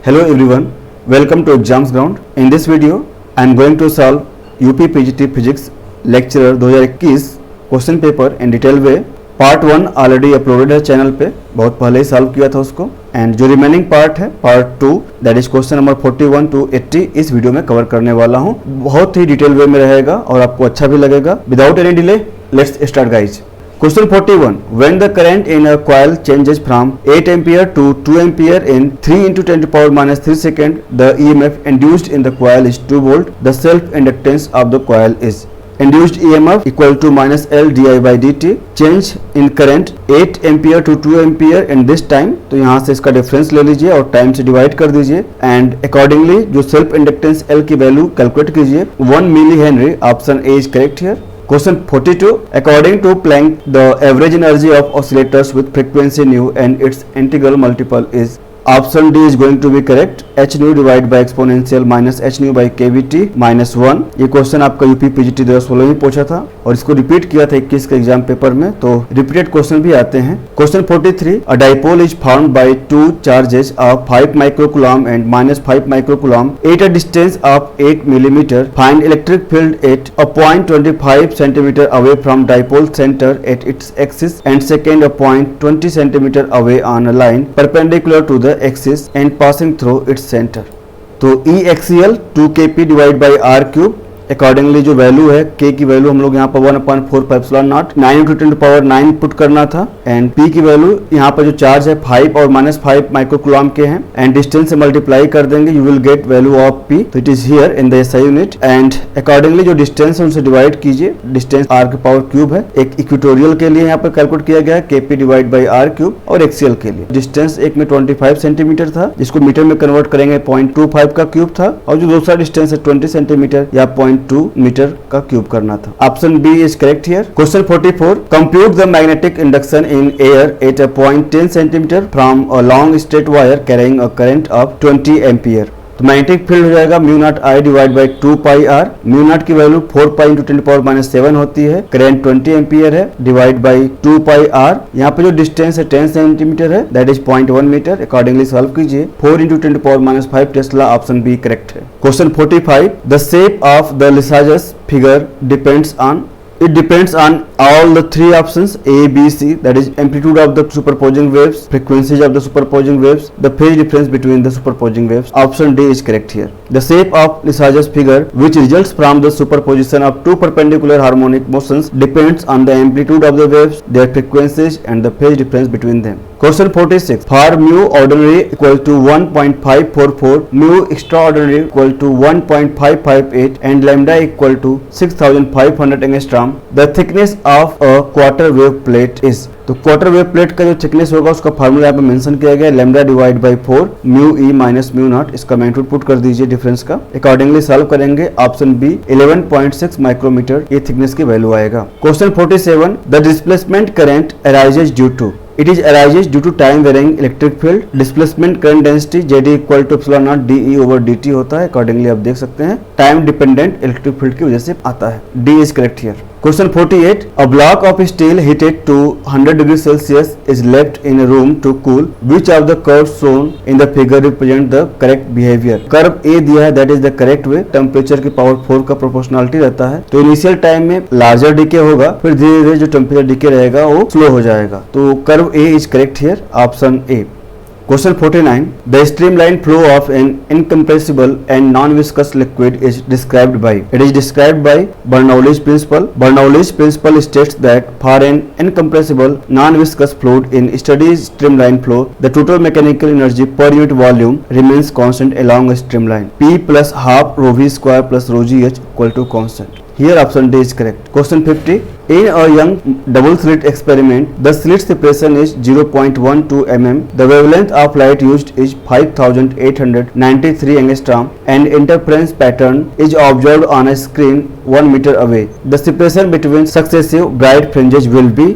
Hello everyone, welcome to Exams Ground. In this video, I am going to solve UP PGT Physics Lecturer 2021 question paper in detail way. Part 1 already uploaded है channel पे, बहुत पहले ही solve किया था उसको. And जो remaining part है part 2 that is question number 41 to 80 इस वीडियो में कवर करने वाला हूँ. बहुत ही डिटेल वे में रहेगा और आपको अच्छा भी लगेगा. Without any delay let's start guys. Question 41. When the current in a coil changes from 8 ampere to 2 ampere in 3 into 10 to the power minus 3 second, the EMF induced in the coil is 2 volt. The self-inductance of the coil is induced EMF equal to minus L di by dt. Change in current 8 ampere to 2 ampere in this time. तो यहाँ से इसका difference ले लीजिए और time से divide कर दीजिए एंड अकॉर्डिंगली जो सेल्फ इंडक्टेंस L की वैल्यू कैलकुलेट कीजिए. 1 millihenry. Option A is correct here. Question 42. According to Planck, the average energy of oscillators with frequency nu and its integral multiple is. Option D is going to be correct. h nu divided by exponential minus h nu by kVt minus 1. ये question आपका UP PGT 2016 में पूछा था और इसको repeat किया था 21 के एग्जाम पेपर में, तो रिपीटेड क्वेश्चन भी आते हैं. Question 43. A dipole is formed by two charges of 5 microcoulomb and minus 5 microcoulomb at a distance of 8 millimeter. Find electric field at a point 25 centimeter away from dipole center at its axis and second a point 20 centimeter away on a line perpendicular to the axis and passing through its center. तो E axial 2 kp divide by r cube. Accordingly जो value है k की value हम लोग यहाँ पर 1/4 epsilon not 9 into 10 to the power 9 put करना था एंड p की वैल्यू यहाँ पर जो चार्ज है 5 और -5 माइक्रोकूलम के हैं एंड डिस्टेंस से मल्टीप्लाई कर देंगे you will get value of p. तो it is here in the SI unit and accordingly जो डिस्टेंस है उनसे डिवाइड कीजिए. डिस्टेंस r के पावर क्यूब है. एक इक्वेटोरियल के लिए यहाँ पर कैलकुलेट किया गया है kp divide by r cube और एक्सियल के लिए डिस्टेंस एक में 25 सेंटीमीटर था जिसको मीटर में कन्वर्ट करेंगे 0.25 का क्यूब था और जो दूसरा डिस्टेंस है 20 सेंटीमीटर या 0.2 मीटर का क्यूब करना था. Option B is correct here. Question 44. Compute the magnetic induction in air at a point 10 centimetre from a long straight wire carrying a current of 20 ampere. तो मैग्नेटिक फील्ड हो जाएगा mu naught I divide by 2 pi R. Mu naught की value 4 pi into 10 power minus 7 होती है. Current 20 ampere है divide by 2 pi R. यहाँ पे जो डिस्टेंस है 10 सेंटीमीटर है that is 0.1 metre. Accordingly solve कीजिए. 4 into 10 power minus 5 tesla. Option B correct है. Question 45. The shape of the Lissajous figure depends on. It depends on all the three options A, B, C, that is amplitude of the superposing waves, frequencies of the superposing waves, the phase difference between the superposing waves. Option D is correct here. The shape of Lissajous figure, which results from the superposition of two perpendicular harmonic motions, depends on the amplitude of the waves, their frequencies, and the phase difference between them. Question 46. For mu ordinary equal to 1.544, mu extraordinary equal to 1.558, and lambda equal to 6500 angstrom, the thickness of a quarter wave plate is. तो quarter wave plate का जो thickness होगा उसका formula यहाँ पे mention किया गया है. Lambda divide by 4 mu E minus mu naught. इसका मैग्नीट्यूड पुट कर दीजिए डिफरेंस का. अकॉर्डिंगली सॉल्व करेंगे. ऑप्शन बी 11.6 माइक्रोमीटर ये थिकनेस की वैल्यू आएगा. Question 47. The displacement current arises due to. It is arises due to time varying electric field. Displacement current density JD equal to epsilon naught DE over DT होता है. Accordingly आप देख सकते हैं time dependent electric field की वजह से आता है. D is correct here. Question 48. A block of steel heated to 100 degrees Celsius is left in a room to cool. Which of the curves shown in the figure represent the correct behavior? Curve A दिया है that is the correct way. Temperature की power 4 का proportionality रहता है तो initial time में larger DK होगा फिर धीरे धीरे जो टेम्परेचर डीके रहेगा वो स्लो हो जाएगा. तो curve A is correct here. Option A. Question 49. The streamline flow of an incompressible and non-viscous liquid is described by. It is described by Bernoulli's principle. Bernoulli's principle states that for an incompressible non-viscous fluid in steady streamline flow, the total mechanical energy per unit volume remains constant along a streamline. P plus half rho v square plus rho g h equal to constant. Here option D is correct. Question 50. In a young double slit experiment, the slit separation is 0.12 mm. The wavelength of light used is 5893 angstrom and interference pattern is observed on a screen 1 meter away. The separation between successive bright fringes will be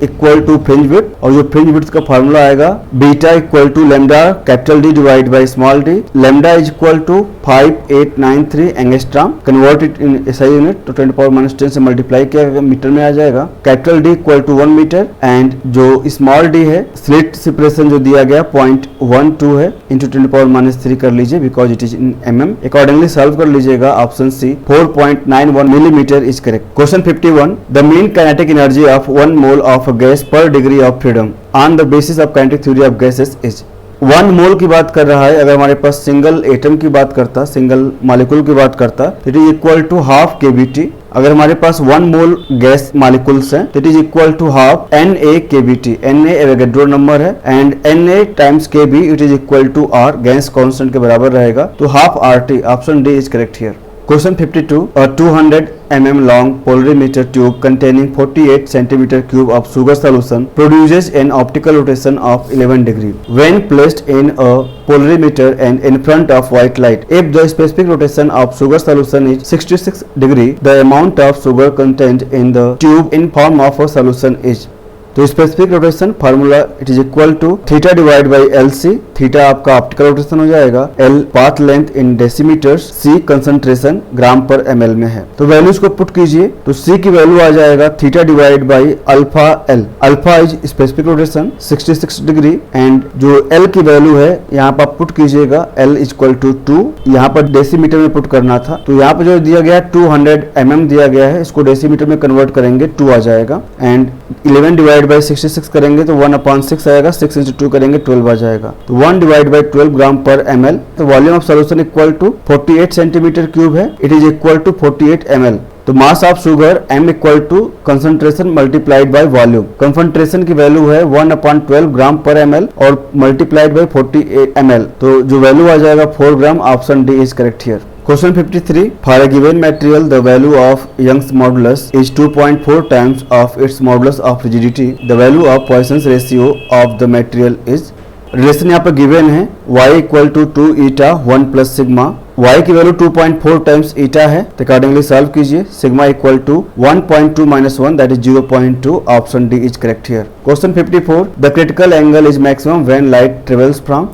equal to fringe width और जो fringe width का formula आएगा beta equal to lambda capital D divide by small d. Lambda is equal to 5893 angstrom. Convert it in SI unit तो 10 power -10 से multiply किया metre में आ जाएगा। Capital D equal to 1 metre and जो small d है slit separation जो दिया गया 0.12 है इंटू 10⁻³ कर लीजिए because it is in mm। Accordingly solve कर लीजिएगा। Option C 4.91 millimetre is correct. Question 51 the mean kinetic energy of 1 mole of gas per degree of freedom on the basis of kinetic theory of gases is. 1 mole की बात कर रहा है, अगर हमारे पास single atom की बात करता, सिंगल मॉलिक्यूल की बात करता तो it is equal to half kBt। अगर हमारे पास 1 मोल गैस मॉलिक्यूल्स हैं तो it is equal to half Na/kBt। Na Avogadro number है and Na times Kb it is equal to R, gas constant के बराबर रहेगा तो half RT। Option D is correct here. Question 52 a 200 mm long polarimeter tube containing 48 centimeter cube of sugar solution produces an optical rotation of 11 degree when placed in a polarimeter and in front of white light. If the specific rotation of sugar solution is 66 degree, the amount of sugar contained in the tube in form of a solution is। तो specific rotation formula it is equal to theta divide by LC। Theta आपका optical rotation हो जाएगा, L path length in decimetres, C concentration gram per ml में है। तो values को put कीजिए तो C की वैल्यू आ जाएगा theta divide by alpha L। Alpha is specific rotation 66 degree and जो L की वैल्यू है यहाँ पर पुट कीजिएगा L इज इक्वल टू 2। यहाँ पर डेसीमीटर में पुट करना था तो यहाँ पर जो दिया गया 200 mm दिया गया है, इसको डेसीमीटर में कन्वर्ट करेंगे 2 आ जाएगा एंड 11 डिवाइड बाई 66 करेंगे तो 1/6 आएगा, 6 इंटू 2 करेंगे 12 आ जाएगा तो 1 divide by 12 gram per ml। तो volume of solution equal to 48 centimetre cube है, it is equal to 48 ml। तो mass of sugar m equal to concentration multiplied by volume. Concentration की वैल्यू है 1/12 ग्राम पर ml और multiplied by 48 ml, तो जो value आ जाएगा 4 gram. Option D is correct here. Question 53 for a given material the value of Young's modulus is 2.4 times of its modulus of rigidity. The value of Poisson's ratio of the material is। Relation यहाँ पर given है y equal to 2 eta 1 plus sigma. y की value 2.4 times eta है तो accordingly solve कीजिए। Sigma equal to 1.2 minus 1 that is 0.2। Option D is correct here. Question 54 the critical angle is maximum when light travels from.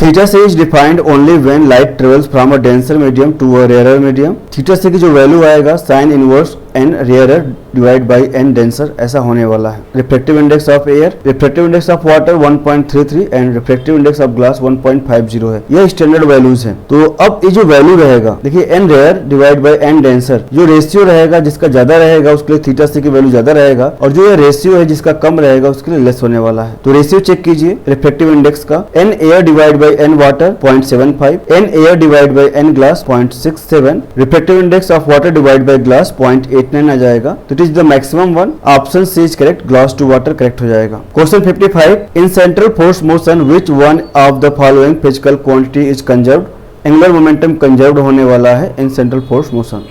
Theta से is defined only when light travels from a denser medium to a rarer medium. Theta से की जो value आएगा sine inverse n rarer divide by n denser ऐसा होने वाला है। Reflective index of air, reflective index of water 1.33 and reflective index of glass 1.50 है। ये स्टैंडर्ड वैल्यूज हैं। तो अब ये जो वैल्यू रहेगा देखिए n rare divide by n denser, जो रेशियो रहेगा जिसका ज्यादा रहेगा उसके लिए थीटा से की वैल्यू ज्यादा रहेगा और जो ये रेशियो है जिसका कम रहेगा उसके लिए लेस होने वाला है। तो रेशियो चेक कीजिए रिफ्लेक्टिव इंडेक्स का, n air divide by n water 0.75, n air divide by n glass 0.67, reflective index of water divide by glass 0.89 आ जाएगा। तो it is the maximum one. Option C is correct, glass to water correct हो जाएगा। Question 55 in central force motion which one of the following physical quantity is conserved. Angular momentum conserved होने वाला है इन central force motion.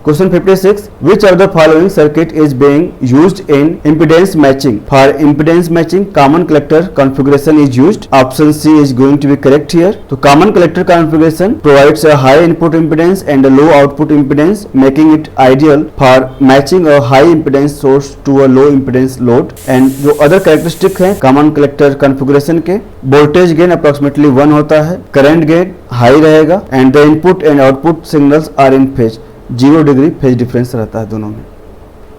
Question 56 which of the following circuit is being used in impedance matching? For impedance matching common collector configuration is used. Option C is going to be correct here. तो common collector configuration provides a high input impedance and a low output impedance, making it ideal for matching a high impedance source to a low impedance load. And जो other characteristic है common collector configuration के, voltage gain approximately 1 होता है, current gain high रहेगा and the input and output signals are in phase। 0 degree phase difference रहता है दोनों में।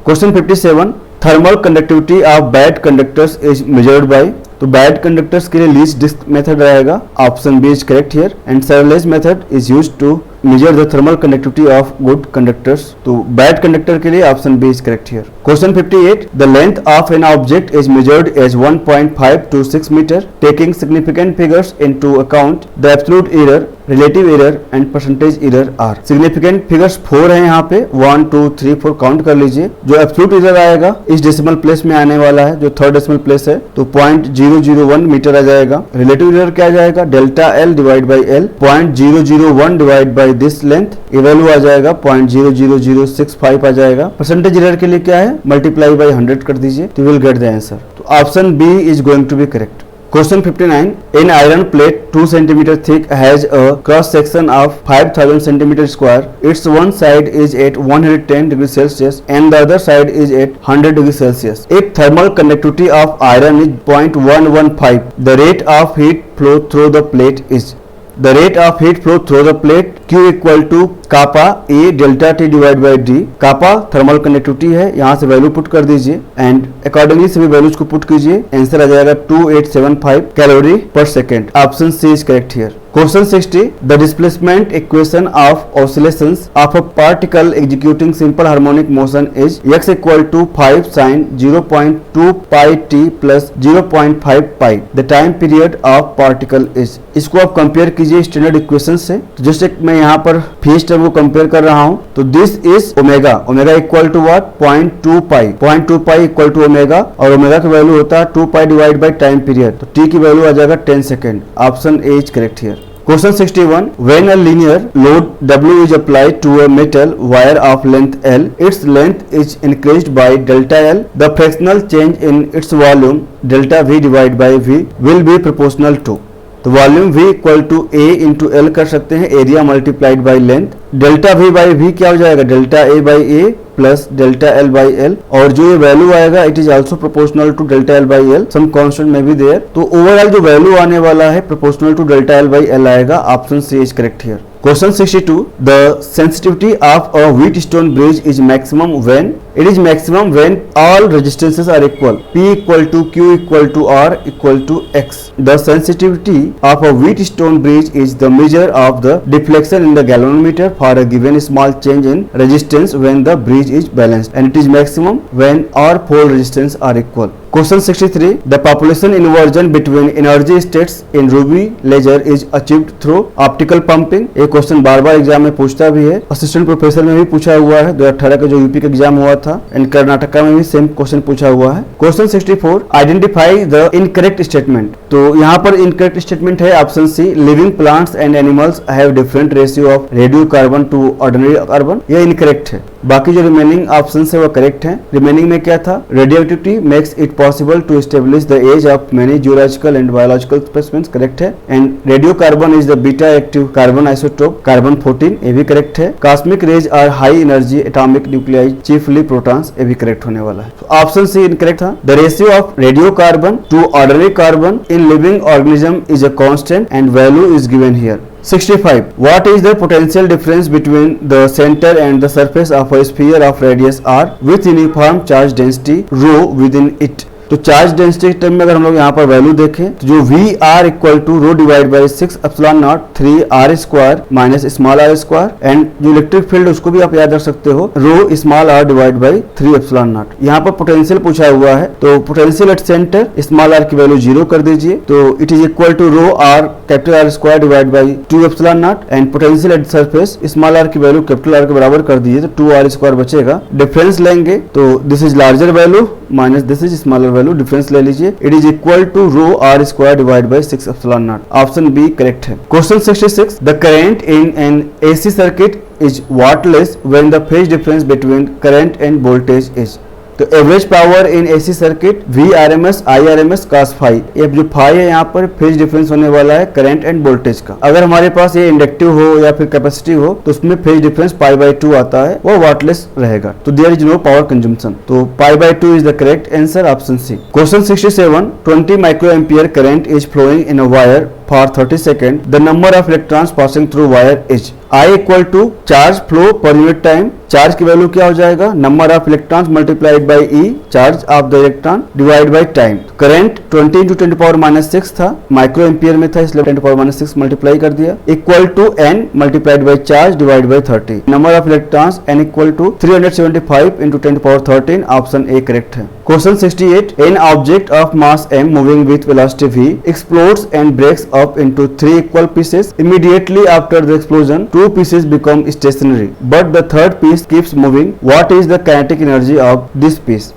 Question 57 thermal conductivity of bad conductors is measured by. तो बैड कंडक्टर्स के लिए लीस्ट डिस्क मेथड रहेगा। Option B is correct here and Searle's method is used to measure the thermal conductivity of good conductors। तो bad conductor के लिए option B is correct here। Question 58 the length of an object is measured as 1.5 to 6 meter taking significant figures into account the absolute error, relative error and percentage error are। significant figures 4 हैं यहाँ पे, 1 2 3 4 count कर लीजिए। जो absolute error आएगा इस decimal place में आने वाला है, जो थर्ड डेसिमल प्लेस है तो 0.001 मीटर आ जाएगा। relative error क्या आ जाएगा delta L divide by L, 0.001 divide by this length, ये वैल्यू आ जाएगा 0.00065 आ जाएगा। परसेंटेज एरर के लिए क्या है मल्टीप्लाई बाई 100 कर दीजिए तो विल गेट द आंसर। तो option B is going to be correct. Question 59 an iron plate 2 cm thick has a cross section of 5000 cm square. Its one side is at 110 degrees Celsius and the other side is at 100 degrees Celsius. If thermal conductivity of iron is 0.115, the rate of heat flow through the plate is। The rate of heat flow through the plate Q equal to kappa A delta T divide by D, kappa thermal conductivity है, यहाँ से value put कर दीजिए and accordingly सभी values को put कीजिए, answer आ जाएगा 2875 calorie per second. Option C is correct here. Question 60. The displacement equation of oscillations of a particle executing simple harmonic motion is x equal to 5 sin 0.2 pi t plus 0.5 pi. The time period of particle is. इसको आप compare कीजिए standard equation से। तो जैसे मैं यहाँ पर phase term को कंपेयर कर रहा हूँ, तो this is omega, omega equal to what 0.2 pi, 0.2 pi equal to omega, और ओमेगा का वैल्यू होता है 2 pi divide by time period, तो टी की वैल्यू आ जाएगा 10 second. Option A is correct here. Question 61. When a linear load W is applied to a metal wire of length L, its length is increased by delta L. The fractional change in its volume delta V divided by V will be proportional to. तो volume V equal to A into L कर सकते हैं, area multiplied by length, delta V by V क्या हो जाएगा, delta A by A plus delta L by L, और जो ये वैल्यू आएगा it is also proportional to delta L by L, some constant में भी देयर, तो ओवरऑल जो वैल्यू आने वाला है proportional to delta L by L आएगा। Option C is correct here. Question 62. The sensitivity of a Wheatstone bridge is maximum when? It is maximum when all resistances are equal. P equal to Q equal to R equal to X. The sensitivity of a Wheatstone bridge is the measure of the deflection in the galvanometer for a given small change in resistance when the bridge is balanced, and it is maximum when all four resistance are equal. Question 63. The population inversion between energy states in Ruby ledger is achieved through optical pumping. ये question बार बार exam में पूछता भी है, assistant professor में भी पूछा हुआ है, 2018 का जो यूपी का एग्जाम हुआ था, एंड कर्नाटका में भी सेम क्वेश्चन पूछा हुआ है। Question 64. Identify the incorrect statement. तो यहाँ पर इनकरेक्ट स्टेटमेंट है option C, living plants and animals have different ratio of radio carbon to ordinary carbon, ये इनकरेक्ट है। बाकी जो रिमेनिंग ऑप्शन है वो करेक्ट है। रिमेनिंग में क्या था, radioactivity makes it possible to establish the age of many geological and biological specimens, correct है। And radiocarbon is the beta active carbon isotope carbon 14, ये भी करेक्ट है। Cosmic rays are high energy atomic nuclei chiefly protons, ये भी correct होने वाला है। Option C incorrect था। The ratio of radio carbon to ordinary carbon in living organism is a constant and value is given here. 65. What is the potential difference between the center and the surface of a sphere of radius r with uniform charge density rho within it? तो charge density term में अगर हम लोग यहाँ पर value देखें, तो जो V R equal to rho divide by 6 epsilon naught 3 R square minus small R square, and जो इलेक्ट्रिक फील्ड उसको भी आप याद रख सकते हो, rho small R divide by 3 epsilon naught. यहाँ पर पोटेंशियल पूछा हुआ है, तो potential at centre small R की वैल्यू 0 कर दीजिए, तो it is equal to rho R capital R square divide by 2 epsilon nought, and potential at surface small R की वैल्यू कैपिटल आर के बराबर कर दीजिए, तो 2 आर स्क्वायर बचेगा। डिफरेंस लेंगे तो this is larger value minus this is smaller value, difference ले लीजिए, it is equal to rho R square divide by 6 epsilon naught. Option B correct है। Question 66. The current in an AC circuit is wattless when the phase difference between current and voltage is। तो average power in AC circuit Vrms Irms cos phi, ये जो phi है यहाँ पर phase difference होने वाला है करंट एंड वोल्टेज का। अगर हमारे पास ये इंडक्टिव हो या फिर कैपेसिटी हो तो उसमें फेज डिफरेंस पाई बाई 2 आता है, वो वाटलेस रहेगा, तो there is no power consumption, तो pi by 2 is the correct answer, option C. Question 67. 20 micro ampere current is flowing in a wire for 30 seconds. The number of electrons passing through wire is I equal to charge flow per unit time। Charge की value क्या हो जाएगा, number of electrons multiplied by E charge of the electron divide by time. Current 20 into 10 power minus 6 था, micro ampere में था, इसलिए 10 power minus 6 multiply कर दिया, equal to N multiplied by charge divide by 30। Number of electrons N equal to 375 into 10 power 13, option A correct है। Question 68. An object of mass m moving with velocity v explodes and breaks up into 3 equal pieces। Immediately after the explosion 2 pieces become stationary but the third piece keeps moving। What is the kinetic energy of this piece?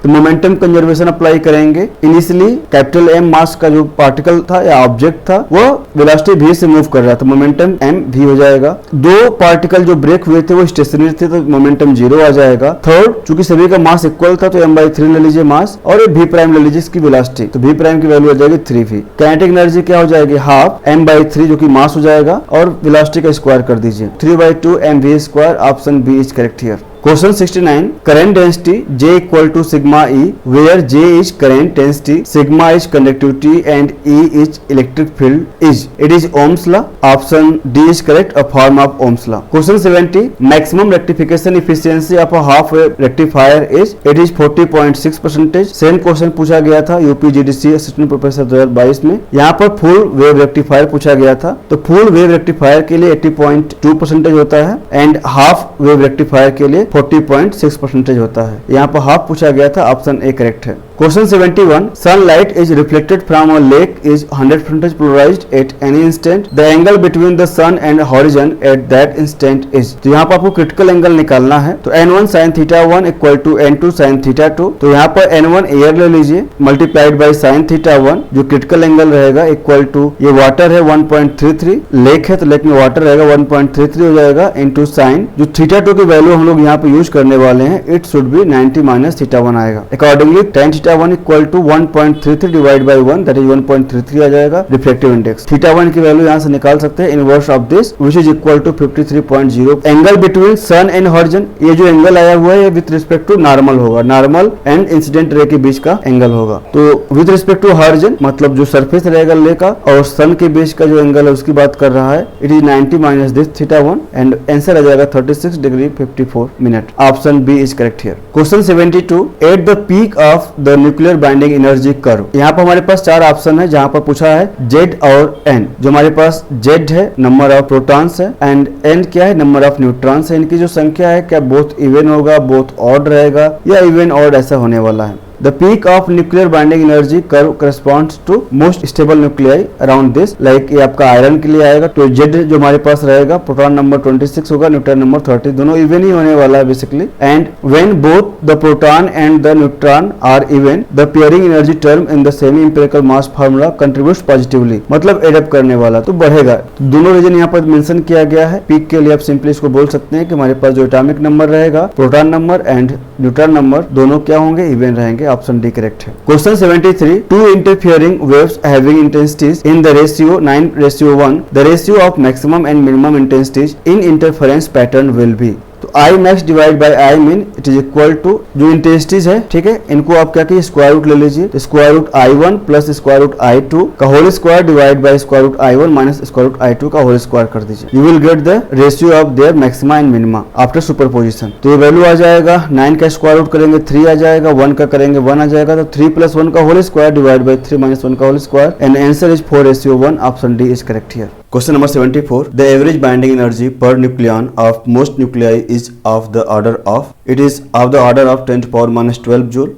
तो momentum conservation apply करेंगे। Initially capital M मास का जो particle था या object था वो velocity v से move कर रहा था, मोमेंटम m v हो जाएगा। दो पार्टिकल जो ब्रेक हुए थे वो स्टेशनरी थे, तो मोमेंटम 0 आ जाएगा। थर्ड, चूंकि सभी का मास इक्वल था तो m/3 ले लीजिए मास, और ये v प्राइम ले लीजिए इसकी वेलोसिटी, तो v प्राइम की वैल्यू आ जाएगी 3v। काइनेटिक एनर्जी क्या हो जाएगी, हाफ m/3 जो कि मास हो जाएगा, और वेलोसिटी का स्क्वायर कर दीजिए, 3/2 mv square, option B is correct here. Question 69. Current density J equal to sigma E, where J is current density, sigma is conductivity and E is electric field is. It is Ohm's law. Option D is correct. A form of Ohm's law. Question 70. Maximum rectification efficiency of a half wave rectifier is. It is 40.6%. Same question पूछा गया था यूपीजीडीसी assistant professor 2022 में। यहाँ पर full wave rectifier पूछा गया था, तो फुल वेव रेक्टिफायर के लिए 80.2% होता है एंड हाफ वेव रेक्टिफायर के लिए 40.6% होता है। यहाँ पर हाफ पूछा गया था, ऑप्शन ए करेक्ट है। Question 71. Sunlight is reflected from a lake is 100% polarized at any instant. The angle between the sun and horizon at that instant is. तो यहाँ पर आपको क्रिटिकल एंगल निकालना है, तो n1 sin theta 1 equal to n2 sin theta 2। तो यहाँ पर n1 एयर ले लीजिए मल्टीप्लाइड बाई sin थीटा 1, जो क्रिटिकल एंगल रहेगा इक्वल टू, ये वाटर है 1.33, लेक है तो लेक में वाटर रहेगा 1.33 हो जाएगा इंटू साइन, जो थीटा 2 की वैल्यू हम लोग यहाँ पे यूज करने वाले हैं, it should be 90 minus theta 1 आएगा। Accordingly tan theta 1 equal to 1.33 divide by 1, that is 1.33 आ जाएगा रिफ्लेक्टिव इंडेक्स। थीटा 1 की वैल्यू यहाँ से निकाल सकते हैं, inverse of this which is equal to 53.0। Angle between sun and horizon, ये जो एंगल आया हुआ है विथ रिस्पेक्ट टू नॉर्मल होगा, नॉर्मल एंड इंसिडेंट रे के बीच का एंगल होगा। तो विथ रिस्पेक्ट टू हॉरिजन मतलब जो सरफेस रहेगा ले का और सन के बीच का जो एंगल है उसकी बात कर रहा है, it is 90 minus this theta 1 and answer आ जाएगा 36 degree 54 minute. Option B is correct here. Question 72. At the peak of the nuclear binding energy curve, यहाँ पर हमारे पास 4 ऑप्शन है, जहाँ पर पूछा है Z और N। जो हमारे पास Z है नंबर ऑफ प्रोटॉन्स है एंड N क्या है नंबर ऑफ न्यूट्रॉन्स है। इनकी जो संख्या है क्या बोथ इवन होगा, बोथ ऑड रहेगा या इवन ऑड ऐसा होने वाला है। The peak of nuclear binding energy curve corresponds to most stable nuclei around this, like ये आपका आयरन के लिए आएगा, तो Z जो हमारे पास रहेगा प्रोटॉन नंबर 26 होगा, न्यूट्रॉन नंबर 30, दोनों इवन ही होने वाला है basically. And when both the proton and the neutron are even, the pairing energy term in the semi empirical mass formula contributes positively, मतलब एडअप करने वाला तो बढ़ेगा। तो दोनों रीजन यहाँ पर मेंशन किया गया है। पीक के लिए आप सिंपली इसको बोल सकते हैं कि हमारे पास जो एटॉमिक नंबर रहेगा, proton number and neutron number दोनों क्या होंगे, इवन रहेंगे। ऑप्शन डी करेक्ट है। Question 73. Two interfering waves having intensities in the ratio 9:1, the ratio of maximum and minimum intensities in interference pattern will be. तो I max divide by I min it is equal to, जो intensities है ठीक है, इनको आप क्या कीजिए square root ले लीजिए, square root I1 plus square root I2 का whole square divide by square root I1 minus square root I2 का होल स्क्वायर कर दीजिए। You will get the ratio of their maxima and minima after superposition. तो ये value आ जाएगा, 9 का square root करेंगे 3 आ जाएगा, 1 का करेंगे 1 आ जाएगा, तो 3 प्लस 1 का whole square divide by 3 minus 1 का whole square and answer is 4:1। Option D is correct here. Question number 74. The average binding energy per nucleon of most nuclei is of the order of, it is of the order of 10 to power minus 12 joule।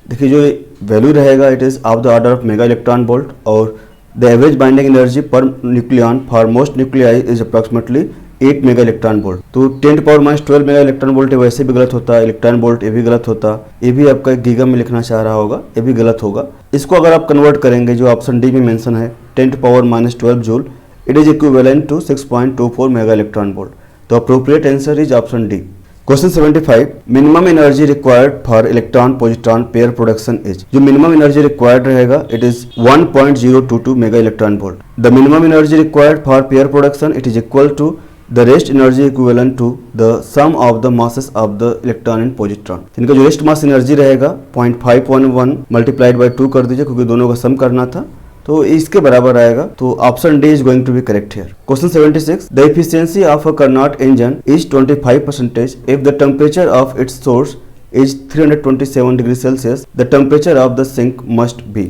देखिए जो value रहेगा it is of the order of mega electron volt और the average binding energy per nucleon for most nuclei is approximately 8 mega electron volt. तो 10 to power minus 12 mega electron volt वैसे भी गलत होता है, इलेक्ट्रॉन वोल्ट ये भी गलत होता, ये भी आपका गीगा में लिखना चाह रहा होगा, ये भी गलत होगा। इसको अगर आप कन्वर्ट करेंगे जो ऑप्शन डी में मेंशन है 10 to power minus 12 joule, it is equivalent to 6.24 mega electron volt. The appropriate answer is option D. Question 75. Minimum energy required for electron positron pair production is, जो minimum energy required रहेगा it is 1.022 mega electron volt. The minimum energy required for pair production it is equal to the rest energy equivalent to the sum of the masses of the electron and positron। इनका जो rest mass energy रहेगा 0.511 multiplied by 2 कर दीजिए क्योंकि दोनों का सम करना था, तो इसके बराबर आएगा। तो option D is going to be correct here. Question 76. The efficiency of a Carnot engine is 25% if the temperature of its source is 327 degree Celsius, the temperature of the sink must be.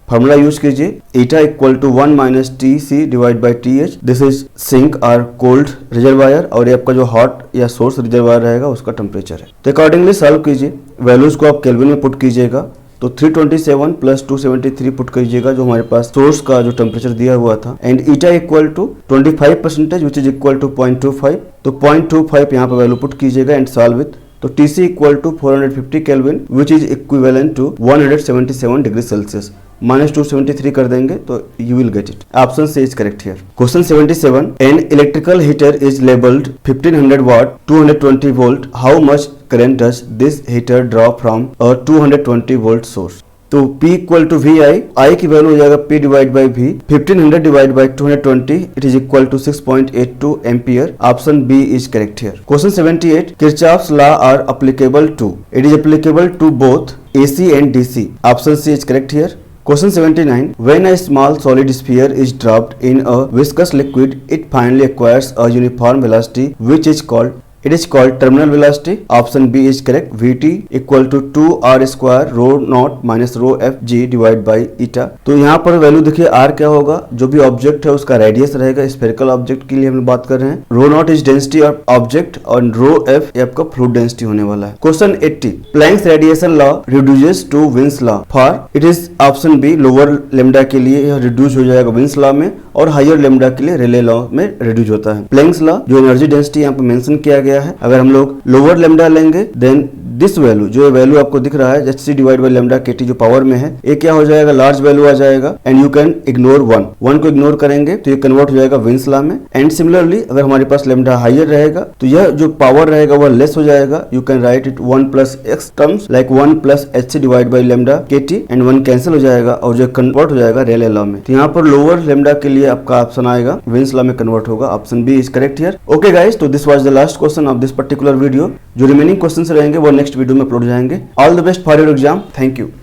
Formula use कीजिए, eta equal to 1 minus T C divide by T H. This is sink और cold reservoir और ये आपका जो hot या source reservoir रहेगा उसका temperature है। तो अकॉर्डिंगली सॉल्व कीजिए, वैल्यूज को आप केल्विन में पुट कीजिएगा, तो 327 प्लस 273 पुट कीजिएगा जो हमारे पास सोर्स का जो टेम्परेचर दिया हुआ था, and eta equal to 25% which is equal to 0.25, तो 0.25 यहाँ पर वैल्यू पुट कीजिएगा एंड सॉल्व विथ, तो TC equal to 450 kelvin which is equivalent to 177 degree Celsius, minus 273 कर देंगे तो you will get it. Option C is correct here. Question 77. An electrical heater is labelled 1500 watt 220 volt, how much current does this heater draw from a 220 volt source. तो P equal to V I की value हो जाएगा P divide by V, 1500 divide by 220 it is equal to 6.82 ampere. Option B is correct here. Question 78, Kirchhoff's law are applicable to, it is applicable to both AC and DC। Option C is correct here. Question 79, when a small solid sphere is dropped in a viscous liquid, it finally acquires a uniform velocity which is called, it is called terminal velocity। Option B is correct, Vt equal to 2r square rho naught minus rho fg divide by eta। तो यहाँ पर value देखिए r क्या होगा, जो भी object है उसका रेडियस रहेगा, स्फेरिकल ऑब्जेक्ट के लिए हम बात कर रहे हैं। Rho naught is density of object और रो f ये आपका फ्लूइड डेंसिटी होने वाला है। Question 80, Planck's radiation law reduces to Wien's law for, it is option B lower lambda के लिए यह रिड्यूस हो जाएगा विन्स लॉ में, और हायर लेमडा के लिए रेले लॉ में रिड्यूस होता है। प्लैंक्स लॉ जो एनर्जी डेंसिटी यहाँ पे मेंशन किया गया है, अगर हम लोग लोअर लेमडा लेंगे देन दिस वैल्यू, जो वैल्यू आपको दिख रहा है hc डिवाइड बाई लेमडा केटी जो पावर में है, ये क्या हो जाएगा, लार्ज वैल्यू आ जाएगा and you can ignore one को इग्नोर करेंगे तो ये कन्वर्ट हो जाएगा विन्स लॉ में। एंड सिमिलरली अगर हमारे पास लेमडा हायर रहेगा तो यह जो पावर रहेगा वह लेस हो जाएगा, you can write it 1 plus x terms like 1 plus hc divide by lambda kT and 1 cancel हो जाएगा और जो कन्वर्ट हो जाएगा रेले लॉ में। तो यहाँ पर लोअर लेमडा के लिए आपका ऑप्शन आएगा विन्स लॉ में कन्वर्ट होगा। Option B is correct here. Okay guys, तो this was the last question of this particular video. जो रिमेनिंग क्वेश्चन रहेंगे वो नेक्स्ट वीडियो में अपलोड हो जाएंगे। All the best for your exam. Thank you.